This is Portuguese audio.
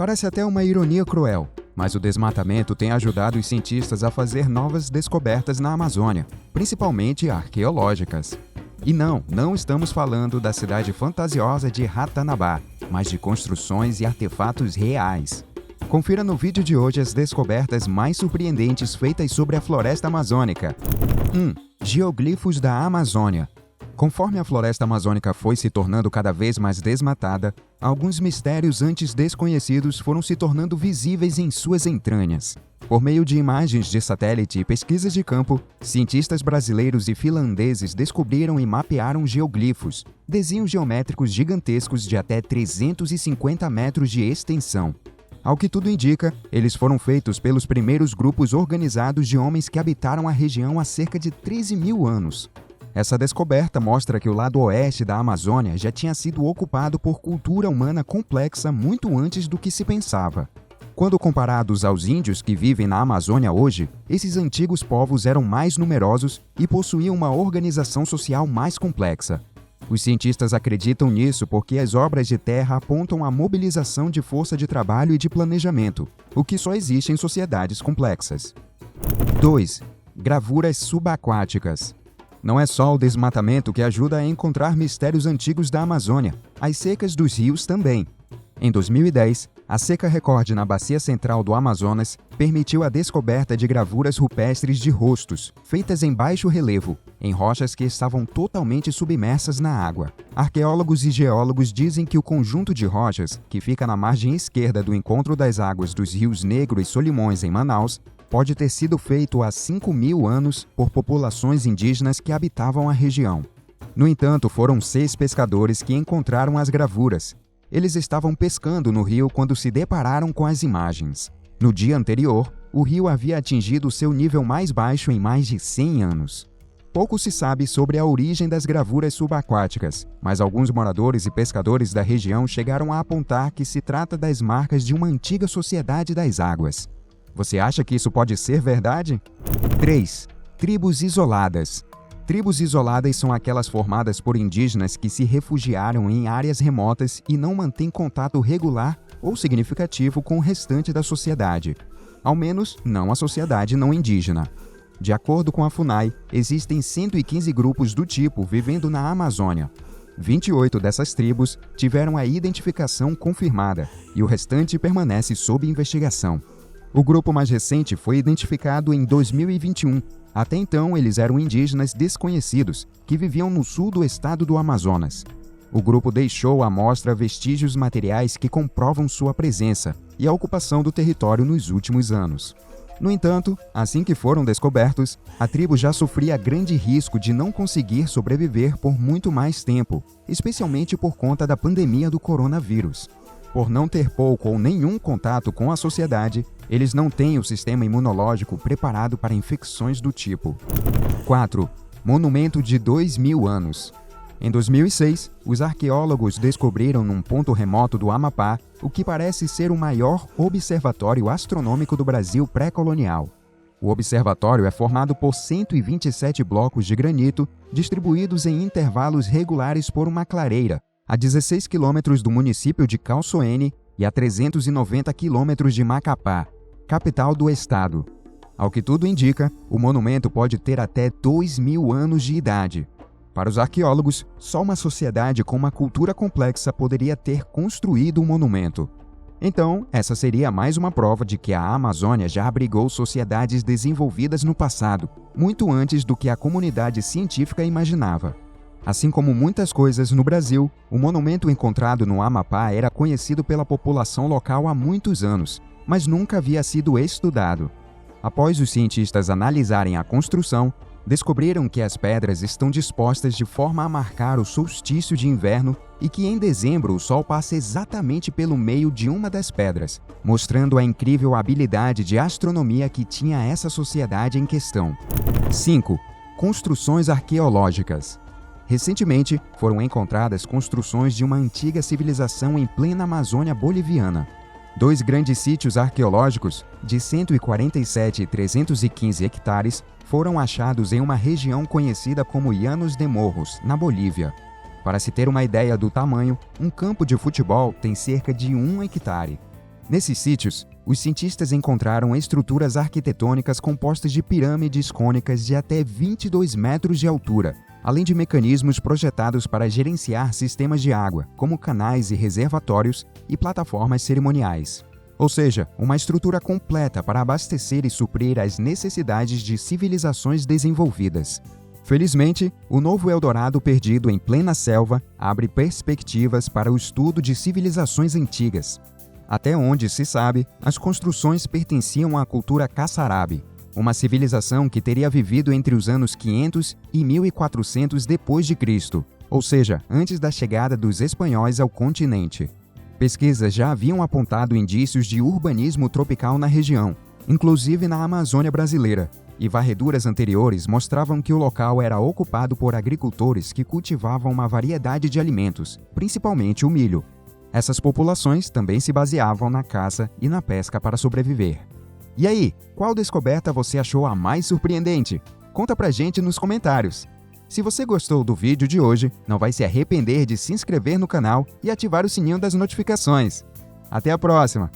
Parece até uma ironia cruel, mas o desmatamento tem ajudado os cientistas a fazer novas descobertas na Amazônia, principalmente arqueológicas. E não estamos falando da cidade fantasiosa de Ratanabá, mas de construções e artefatos reais. Confira no vídeo de hoje as descobertas mais surpreendentes feitas sobre a floresta amazônica. 1. Geoglifos da Amazônia. Conforme a floresta amazônica foi se tornando cada vez mais desmatada, alguns mistérios antes desconhecidos foram se tornando visíveis em suas entranhas. Por meio de imagens de satélite e pesquisas de campo, cientistas brasileiros e finlandeses descobriram e mapearam geoglifos, desenhos geométricos gigantescos de até 350 metros de extensão. Ao que tudo indica, eles foram feitos pelos primeiros grupos organizados de homens que habitaram a região há cerca de 13 mil anos. Essa descoberta mostra que o lado oeste da Amazônia já tinha sido ocupado por cultura humana complexa muito antes do que se pensava. Quando comparados aos índios que vivem na Amazônia hoje, esses antigos povos eram mais numerosos e possuíam uma organização social mais complexa. Os cientistas acreditam nisso porque as obras de terra apontam a mobilização de força de trabalho e de planejamento, o que só existe em sociedades complexas. 2. Gravuras subaquáticas. Não é só o desmatamento que ajuda a encontrar mistérios antigos da Amazônia, as secas dos rios também. Em 2010, a seca recorde na bacia central do Amazonas permitiu a descoberta de gravuras rupestres de rostos, feitas em baixo relevo, em rochas que estavam totalmente submersas na água. Arqueólogos e geólogos dizem que o conjunto de rochas, que fica na margem esquerda do encontro das águas dos rios Negro e Solimões em Manaus, pode ter sido feito há 5.000 anos por populações indígenas que habitavam a região. No entanto, foram 6 pescadores que encontraram as gravuras. Eles estavam pescando no rio quando se depararam com as imagens. No dia anterior, o rio havia atingido seu nível mais baixo em mais de 100 anos. Pouco se sabe sobre a origem das gravuras subaquáticas, mas alguns moradores e pescadores da região chegaram a apontar que se trata das marcas de uma antiga sociedade das águas. Você acha que isso pode ser verdade? 3. Tribos isoladas. Tribos isoladas são aquelas formadas por indígenas que se refugiaram em áreas remotas e não mantêm contato regular ou significativo com o restante da sociedade. Ao menos, não a sociedade não indígena. De acordo com a FUNAI, existem 115 grupos do tipo vivendo na Amazônia. 28 dessas tribos tiveram a identificação confirmada e o restante permanece sob investigação. O grupo mais recente foi identificado em 2021. Até então, eles eram indígenas desconhecidos, que viviam no sul do estado do Amazonas. O grupo deixou à mostra vestígios materiais que comprovam sua presença e a ocupação do território nos últimos anos. No entanto, assim que foram descobertos, a tribo já sofria grande risco de não conseguir sobreviver por muito mais tempo, especialmente por conta da pandemia do coronavírus. Por não ter pouco ou nenhum contato com a sociedade, eles não têm o sistema imunológico preparado para infecções do tipo. 4. Monumento de 2.000 anos. Em 2006, os arqueólogos descobriram num ponto remoto do Amapá o que parece ser o maior observatório astronômico do Brasil pré-colonial. O observatório é formado por 127 blocos de granito distribuídos em intervalos regulares por uma clareira, a 16 quilômetros do município de Calçoene e a 390 quilômetros de Macapá, capital do estado. Ao que tudo indica, o monumento pode ter até 2.000 anos de idade. Para os arqueólogos, só uma sociedade com uma cultura complexa poderia ter construído o monumento. Então, essa seria mais uma prova de que a Amazônia já abrigou sociedades desenvolvidas no passado, muito antes do que a comunidade científica imaginava. Assim como muitas coisas no Brasil, o monumento encontrado no Amapá era conhecido pela população local há muitos anos, mas nunca havia sido estudado. Após os cientistas analisarem a construção, descobriram que as pedras estão dispostas de forma a marcar o solstício de inverno e que em dezembro o Sol passa exatamente pelo meio de uma das pedras, mostrando a incrível habilidade de astronomia que tinha essa sociedade em questão. 5. Construções arqueológicas. Recentemente, foram encontradas construções de uma antiga civilização em plena Amazônia boliviana. 2 grandes sítios arqueológicos, de 147 e 315 hectares, foram achados em uma região conhecida como Llanos de Morros, na Bolívia. Para se ter uma ideia do tamanho, um campo de futebol tem cerca de 1 hectare. Nesses sítios, os cientistas encontraram estruturas arquitetônicas compostas de pirâmides cônicas de até 22 metros de altura, além de mecanismos projetados para gerenciar sistemas de água, como canais e reservatórios e plataformas cerimoniais. Ou seja, uma estrutura completa para abastecer e suprir as necessidades de civilizações desenvolvidas. Felizmente, o novo Eldorado perdido em plena selva abre perspectivas para o estudo de civilizações antigas. Até onde se sabe, as construções pertenciam à cultura Kassarabi, uma civilização que teria vivido entre os anos 500 e 1400 d.C., ou seja, antes da chegada dos espanhóis ao continente. Pesquisas já haviam apontado indícios de urbanismo tropical na região, inclusive na Amazônia brasileira, e varreduras anteriores mostravam que o local era ocupado por agricultores que cultivavam uma variedade de alimentos, principalmente o milho. Essas populações também se baseavam na caça e na pesca para sobreviver. E aí, qual descoberta você achou a mais surpreendente? Conta pra gente nos comentários. Se você gostou do vídeo de hoje, não vai se arrepender de se inscrever no canal e ativar o sininho das notificações. Até a próxima!